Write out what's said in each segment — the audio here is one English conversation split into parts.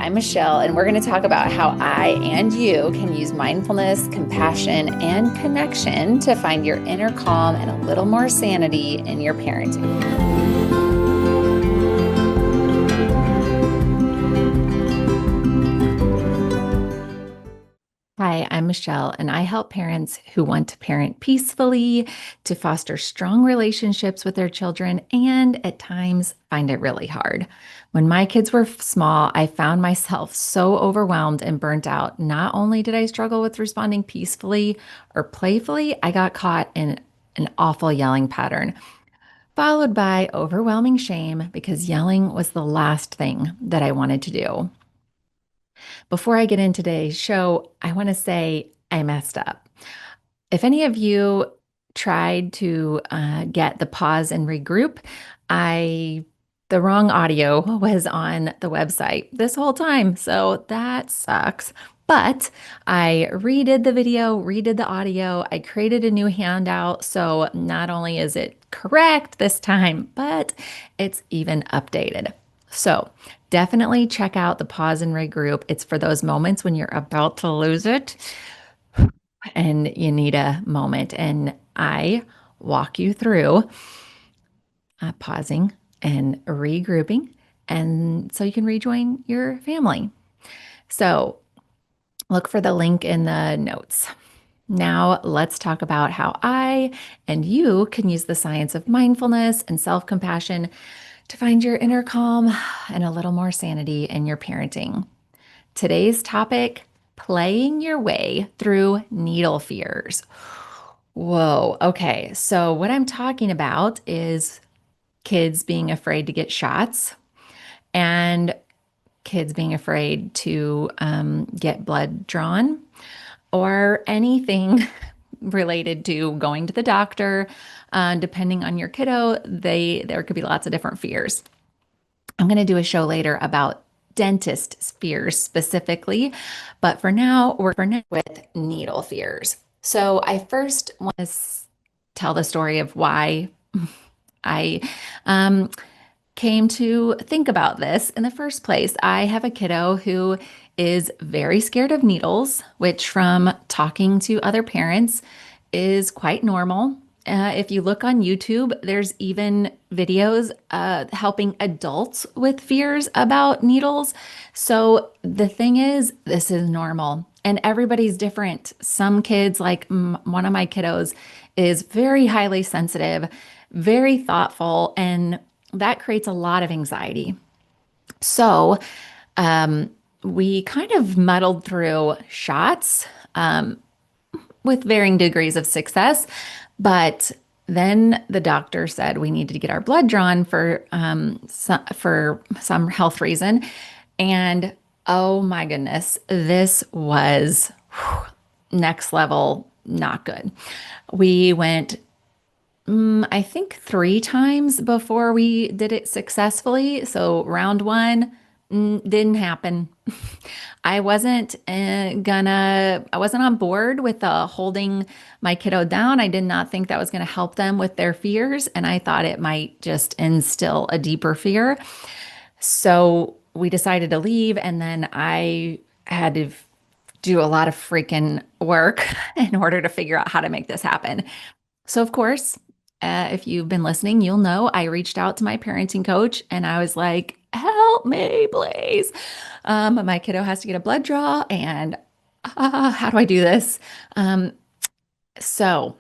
I'm Michelle, and we're going to talk about how I and you can use mindfulness, compassion, and connection to find your inner calm and a little more sanity in your parenting. Hi, I'm Michelle, and I help parents who want to parent peacefully, to foster strong relationships with their children, and at times find it really hard. When my kids were small, I found myself so overwhelmed and burnt out. Not only did I struggle with responding peacefully or playfully, I got caught in an awful yelling pattern, followed by overwhelming shame because yelling was the last thing that I wanted to do. Before I get into today's show, I want to say I messed up. If any of you tried to get the pause and regroup, the wrong audio was on the website this whole time, so that sucks. But I redid the video, redid the audio. I created a new handout, so not only is it correct this time, but it's even updated. So definitely check out the pause and regroup. It's for those moments when you're about to lose it and you need a moment. And I walk you through pausing and regrouping, and so you can rejoin your family. So look for the link in the notes. Now, let's talk about how I and you can use the science of mindfulness and self compassion to find your inner calm and a little more sanity in your parenting. Today's topic: playing your way through needle fears. Whoa. Okay. So, what I'm talking about is kids being afraid to get shots and kids being afraid to get blood drawn or anything related to going to the doctor. Depending on your kiddo, there could be lots of different fears. I'm going to do a show later about dentist fears specifically, but for now, we're with needle fears. So I first want to tell the story of why I came to think about this in the first place. I have a kiddo who is very scared of needles, which from talking to other parents is quite normal. If you look on YouTube, there's even videos helping adults with fears about needles. So the thing is, this is normal and everybody's different. Some kids, like one of my kiddos, is very highly sensitive, very thoughtful, and that creates a lot of anxiety. So we kind of muddled through shots with varying degrees of success. But then the doctor said we needed to get our blood drawn for some health reason. And oh my goodness, this was next level, not good. We went I think 3 times before we did it successfully. So round one didn't happen. I wasn't I wasn't on board with holding my kiddo down. I did not think that was going to help them with their fears. And I thought it might just instill a deeper fear. So we decided to leave. And then I had to do a lot of freaking work in order to figure out how to make this happen. So, of course, if you've been listening, you'll know I reached out to my parenting coach and I was like, help me, please. My kiddo has to get a blood draw, and how do I do this? So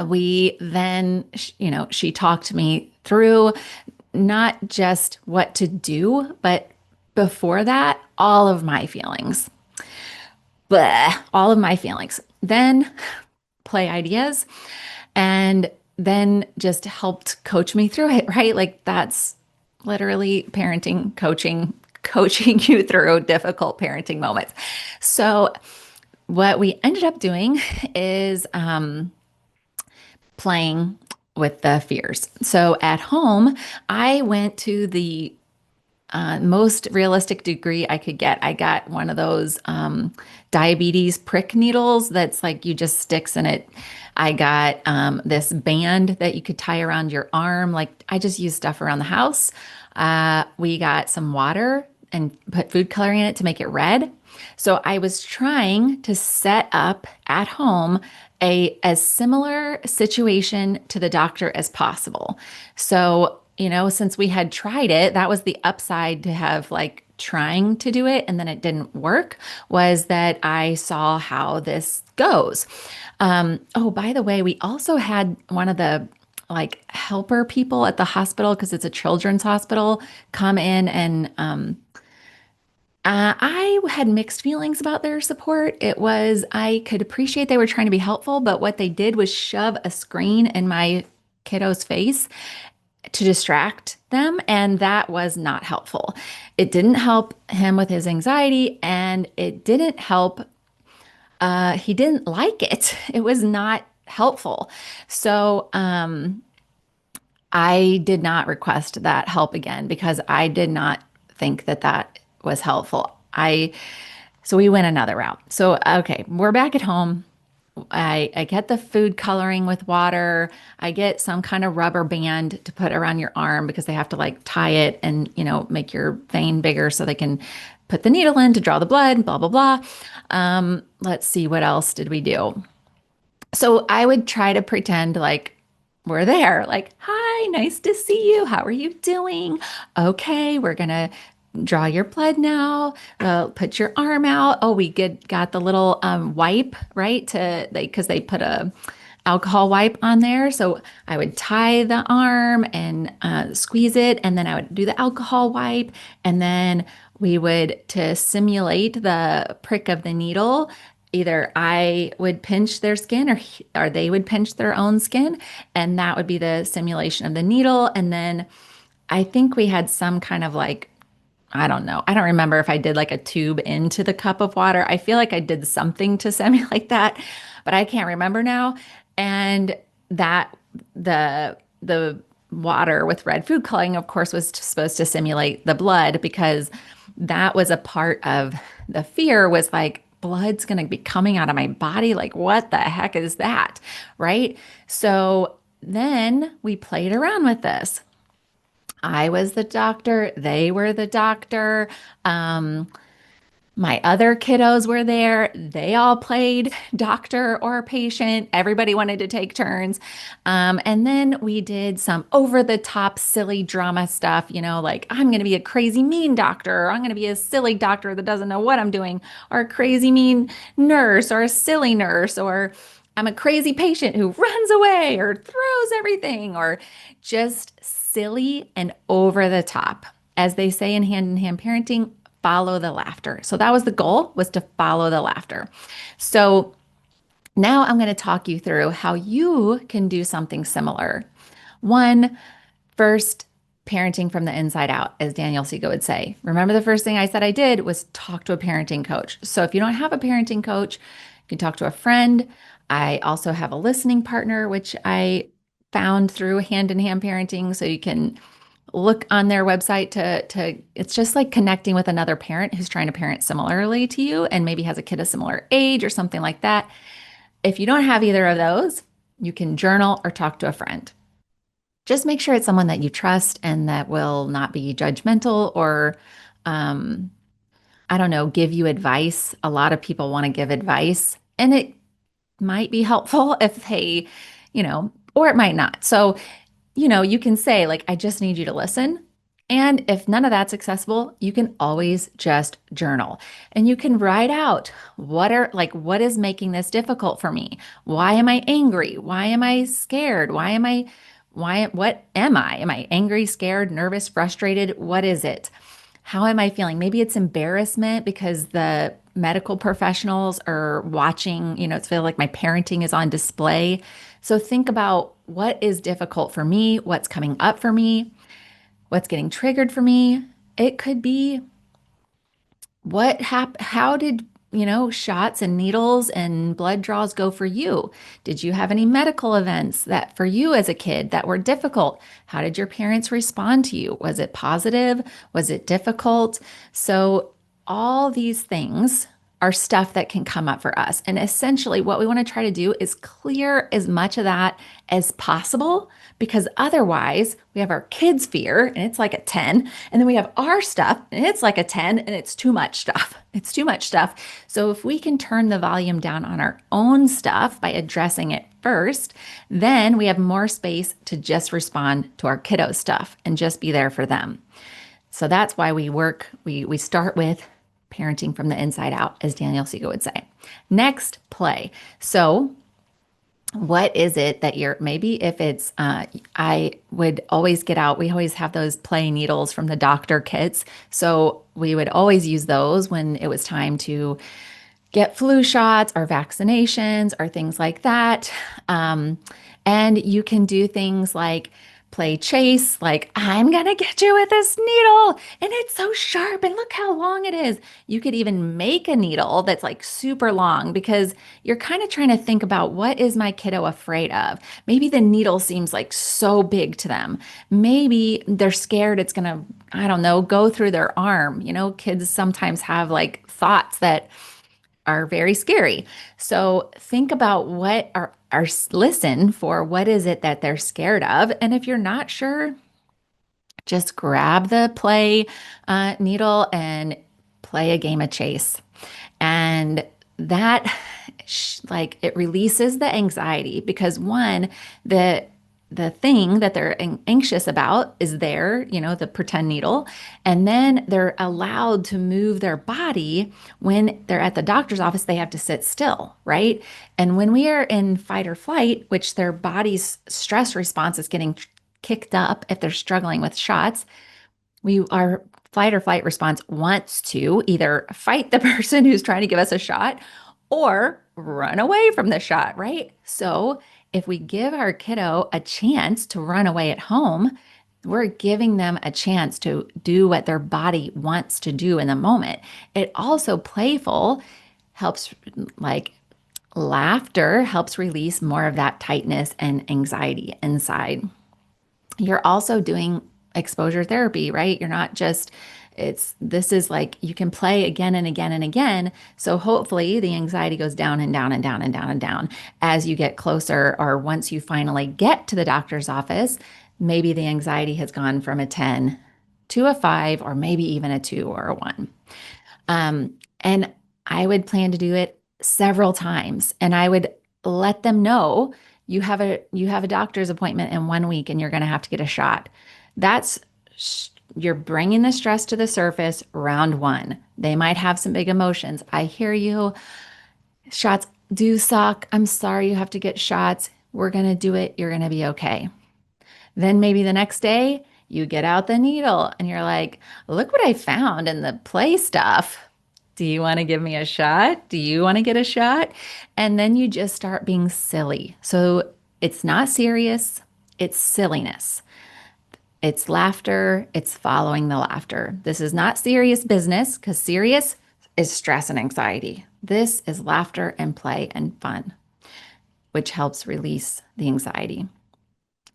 we then, she talked me through not just what to do, but before that, all of my feelings. All of my feelings. Then play ideas, and then just helped coach me through it, right? Like that's literally parenting, coaching you through difficult parenting moments. So what we ended up doing is playing with the fears. So at home, I went to the most realistic degree I could get. I got one of those diabetes prick needles that's like you just sticks in it. I got this band that you could tie around your arm. Like I just used stuff around the house. We got some water and put food coloring in it to make it red. So I was trying to set up at home a as similar situation to the doctor as possible. So, since we had tried it, that was the upside to have like trying to do it and then it didn't work, was that I saw how this goes. Oh, by the way, we also had one of the like helper people at the hospital, because it's a children's hospital, come in, and I had mixed feelings about their support. I could appreciate they were trying to be helpful, but what they did was shove a screen in my kiddo's face to distract them, and that was not helpful. It didn't help him with his anxiety, and it didn't help. He didn't like it. It was not helpful. So, I did not request that help again because I did not think that that was helpful. So we went another route. So, okay, we're back at home. I get the food coloring with water. I get some kind of rubber band to put around your arm because they have to like tie it and, make your vein bigger so they can put the needle in to draw the blood, blah, blah, blah. Let's see, what else did we do? So I would try to pretend like we're there, like, hi, nice to see you. How are you doing? Okay, we're gonna draw your blood now. Put your arm out. Oh, got the little wipe, right? Because they put a alcohol wipe on there. So I would tie the arm and squeeze it, and then I would do the alcohol wipe, and then we would, to simulate the prick of the needle, either I would pinch their skin, or they would pinch their own skin, and that would be the simulation of the needle. And then I think we had some kind of like, I don't know. I don't remember if I did like a tube into the cup of water. I feel like I did something to simulate that, but I can't remember now. And that the water with red food coloring, of course, was supposed to simulate the blood, because that was a part of the fear, was like, blood's going to be coming out of my body. Like, what the heck is that? Right? So then we played around with this. I was the doctor. They were the doctor. My other kiddos were there. They all played doctor or patient. Everybody wanted to take turns. And then we did some over the top silly drama stuff, like, I'm going to be a crazy mean doctor, or I'm going to be a silly doctor that doesn't know what I'm doing, or a crazy mean nurse, or a silly nurse, or I'm a crazy patient who runs away or throws everything, or just silly and over the top. As they say in hand parenting, follow the laughter. So that was the goal, was to follow the laughter. So now I'm going to talk you through how you can do something similar. One, first, parenting from the inside out, as Daniel Siegel would say. Remember, the first thing I said I did was talk to a parenting coach. So if you don't have a parenting coach, you can talk to a friend. I also have a listening partner, which I found through hand in hand parenting. So you can look on their website to it's just like connecting with another parent who's trying to parent similarly to you and maybe has a kid a similar age or something like that. If you don't have either of those, you can journal or talk to a friend. Just make sure it's someone that you trust and that will not be judgmental or, I don't know, give you advice. A lot of people want to give advice, and it might be helpful if they, or it might not. So, you can say, like, I just need you to listen. And if none of that's accessible, you can always just journal, and you can write out what is making this difficult for me? Why am I angry? Why am I scared? What am I? Am I angry, scared, nervous, frustrated? What is it? How am I feeling? Maybe it's embarrassment because the medical professionals are watching, it's feel like my parenting is on display. So think about what is difficult for me, what's coming up for me, what's getting triggered for me. It could be how did, shots and needles and blood draws go for you? Did you have any medical events that for you as a kid that were difficult? How did your parents respond to you? Was it positive? Was it difficult? So all these things are stuff that can come up for us. And essentially, what we want to try to do is clear as much of that as possible, because otherwise, we have our kids' fear and it's like a 10. And then we have our stuff and it's like a 10, and it's too much stuff. It's too much stuff. So if we can turn the volume down on our own stuff by addressing it first, then we have more space to just respond to our kiddos' stuff and just be there for them. So that's why we start with parenting from the inside out, as Daniel Siegel would say. Next, play. So what is it that maybe if it's, I would always get out, we always have those play needles from the doctor kits. So we would always use those when it was time to get flu shots or vaccinations or things like that. And you can do things like play chase, like, I'm going to get you with this needle and it's so sharp and look how long it is. You could even make a needle that's like super long, because you're kind of trying to think about, what is my kiddo afraid of? Maybe the needle seems like so big to them. Maybe they're scared it's going to, I don't know, go through their arm. You know, kids sometimes have like thoughts that are very scary. So think about listen for what is it that they're scared of. And if you're not sure, just grab the play needle and play a game of chase. And that like it releases the anxiety, because one, the thing that they're anxious about is there, you know, the pretend needle. And then they're allowed to move their body. When they're at the doctor's office, they have to sit still, right? And when we are in fight or flight, which their body's stress response is getting kicked up if they're struggling with shots, our fight or flight response wants to either fight the person who's trying to give us a shot or run away from the shot, right? So if we give our kiddo a chance to run away at home, we're giving them a chance to do what their body wants to do in the moment. It also playful helps, like laughter helps release more of that tightness and anxiety inside. You're also doing exposure therapy, right? You're not just, this is like you can play again and again and again. So hopefully the anxiety goes down and down and down and down and down as you get closer, or once you finally get to the doctor's office, maybe the anxiety has gone from a 10 to a 5, or maybe even a 2 or a 1. And I would plan to do it several times, and I would let them know, you have a doctor's appointment in 1 week and you're going to have to get a shot. You're bringing the stress to the surface round 1. They might have some big emotions. I hear you. Shots do suck. I'm sorry you have to get shots. We're going to do it. You're going to be okay. Then maybe the next day you get out the needle and you're like, look what I found in the play stuff. Do you want to give me a shot? Do you want to get a shot? And then you just start being silly. So it's not serious. It's silliness. It's laughter. It's following the laughter. This is not serious business, because serious is stress and anxiety. This is laughter and play and fun, which helps release the anxiety.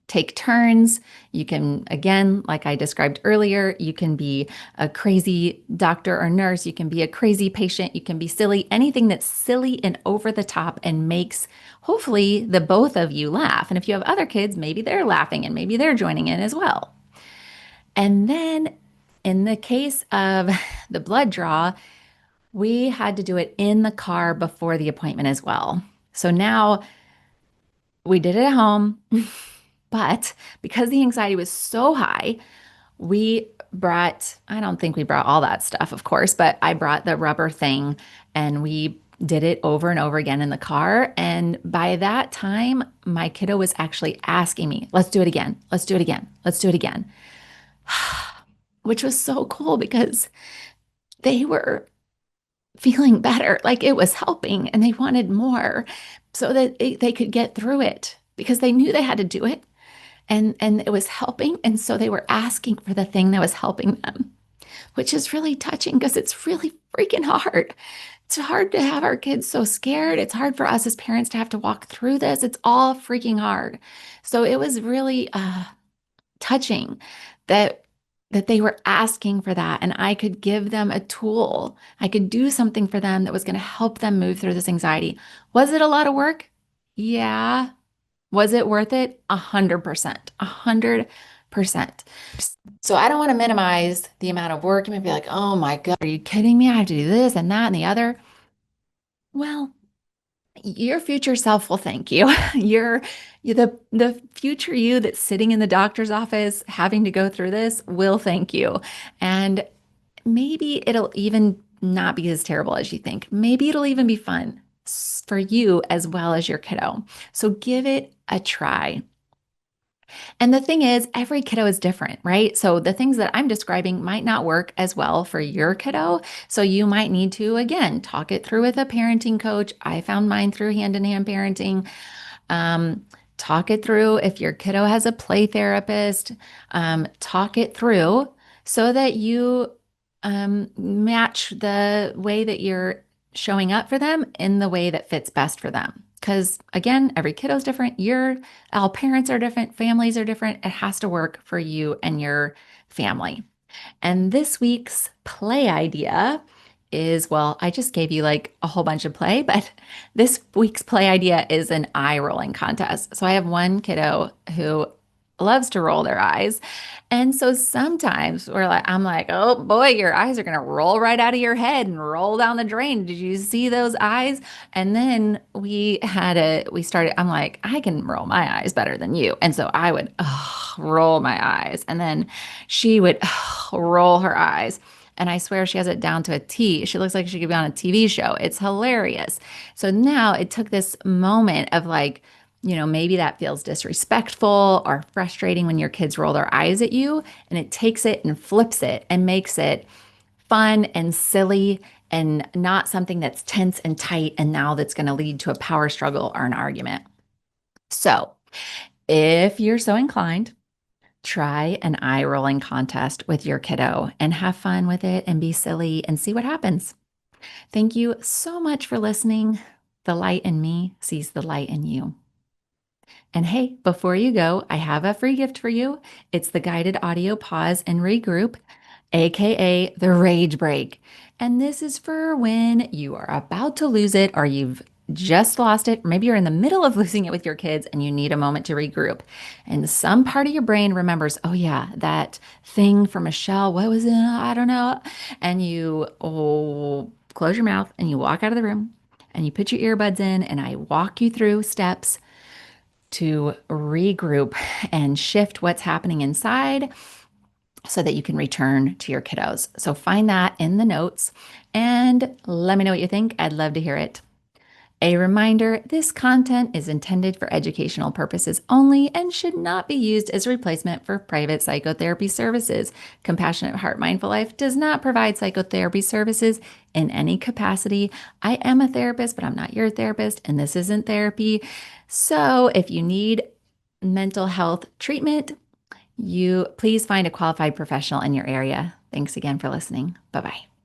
Take turns. You can, again, like I described earlier, you can be a crazy doctor or nurse. You can be a crazy patient. You can be silly. Anything that's silly and over the top and makes, hopefully, the both of you laugh. And if you have other kids, maybe they're laughing and maybe they're joining in as well. And then in the case of the blood draw, we had to do it in the car before the appointment as well. So now we did it at home. But because the anxiety was so high, I don't think we brought all that stuff, of course, but I brought the rubber thing and we did it over and over again in the car. And by that time, my kiddo was actually asking me, let's do it again. Let's do it again. Let's do it again. Which was so cool, because they were feeling better, like it was helping, and they wanted more so that they could get through it, because they knew they had to do it. And it was helping. And so they were asking for the thing that was helping them, which is really touching, because it's really freaking hard. It's hard to have our kids so scared. It's hard for us as parents to have to walk through this. It's all freaking hard. So it was really touching that that they were asking for that, and I could give them a tool. I could do something for them that was going to help them move through this anxiety. Was it a lot of work? Yeah. Was it worth it? 100%. 100%. So I don't want to minimize the amount of work and be like, oh my God, are you kidding me? I have to do this and that and the other. Well, your future self will thank you. The future you that's sitting in the doctor's office having to go through this will thank you. And maybe it'll even not be as terrible as you think. Maybe it'll even be fun for you as well as your kiddo. So give it a try. And the thing is, every kiddo is different, right? So the things that I'm describing might not work as well for your kiddo. So you might need to, again, talk it through with a parenting coach. I found mine through hand in hand parenting. Um, Talk it through if your kiddo has a play therapist. Talk it through so that you match the way that you're showing up for them in the way that fits best for them. Because again, every kiddo is different. All parents are different, families are different. It has to work for you and your family. And this week's play idea is, well, I just gave you like a whole bunch of play, but this week's play idea is an eye rolling contest. So I have one kiddo who loves to roll their eyes. And so sometimes I'm like, oh boy, your eyes are going to roll right out of your head and roll down the drain. Did you see those eyes? And then I'm like, I can roll my eyes better than you. And so I would roll my eyes. And then she would roll her eyes. And I swear she has it down to a T. She looks like she could be on a TV show. It's hilarious. So now it took this moment of like, maybe that feels disrespectful or frustrating when your kids roll their eyes at you, and it takes it and flips it and makes it fun and silly and not something that's tense and tight and now that's going to lead to a power struggle or an argument. So if you're so inclined, try an eye rolling contest with your kiddo and have fun with it and be silly and see what happens. Thank you so much for listening. The light in me sees the light in you. And hey, before you go, I have a free gift for you. It's the guided audio pause and regroup, AKA the rage break. And this is for when you are about to lose it or you've just lost it. Maybe you're in the middle of losing it with your kids and you need a moment to regroup. And some part of your brain remembers, oh yeah, that thing for Michelle, what was it? I don't know. And you close your mouth and you walk out of the room and you put your earbuds in and I walk you through steps to regroup and shift what's happening inside so that you can return to your kiddos. So find that in the notes and let me know what you think. I'd love to hear it. A reminder, this content is intended for educational purposes only and should not be used as a replacement for private psychotherapy services. Compassionate Heart Mindful Life does not provide psychotherapy services in any capacity. I am a therapist, but I'm not your therapist, and this isn't therapy. So if you need mental health treatment, you please find a qualified professional in your area. Thanks again for listening. Bye-bye.